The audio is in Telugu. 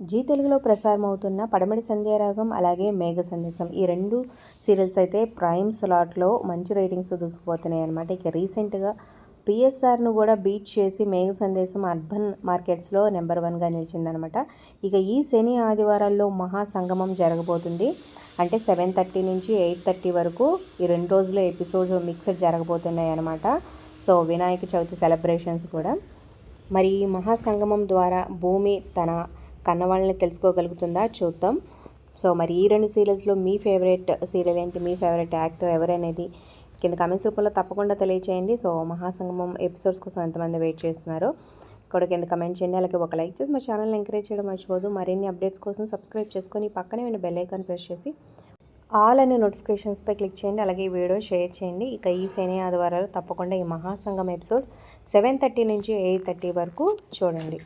జీ తెలుగులో ప్రసారం అవుతున్న పడమటి సంధ్యారాగం అలాగే మేఘ సందేశం ఈ రెండు సీరియల్స్ అయితే ప్రైమ్ స్లాట్లో మంచి రేటింగ్స్ దూసుకుపోతున్నాయి అనమాట. ఇక రీసెంట్గా పిఎస్ఆర్ను కూడా బీట్ చేసి మేఘ సందేశం అర్బన్ మార్కెట్స్లో నెంబర్ 1గా నిలిచిందనమాట. ఇక ఈ శని ఆదివారాల్లో మహాసంగమం జరగబోతుంది. అంటే 7:30 నుంచి 8:30 వరకు ఈ 2 రోజుల ఎపిసోడ్ మిక్స్ జరగబోతున్నాయి అనమాట. సో వినాయక చవితి సెలబ్రేషన్స్ కూడా. మరి ఈ మహాసంగమం ద్వారా భూమి తన కన్నవాళ్ళని తెలుసుకోగలుగుతుందా చూద్దాం. సో మరి ఈ 2 సీరియల్స్లో మీ ఫేవరెట్ సీరియల్ ఏంటి, మీ ఫేవరెట్ యాక్టర్ ఎవరనేది కింద కామెంట్స్ రూపంలో తప్పకుండా తెలియచేయండి. సో మహాసంగమం ఎపిసోడ్స్ కోసం ఎంతమంది వెయిట్ చేస్తున్నారో కూడా కింద కమెంట్ చేయండి. అలాగే ఒక లైక్ చేసి మా ఛానల్ని ఎంకరేజ్ చేయడం మర్చిపోదు. మరిన్ని అప్డేట్స్ కోసం సబ్స్క్రైబ్ చేసుకొని పక్కనే ఉన్న బెల్ ఐకాన్ ప్రెస్ చేసి ఆల్ అనే నోటిఫికేషన్స్పై క్లిక్ చేయండి. అలాగే ఈ వీడియో షేర్ చేయండి. ఇక ఈ శని ఆదివారాలు తప్పకుండా ఈ మహాసంగం ఎపిసోడ్ 7:30 నుంచి 8:30 వరకు చూడండి.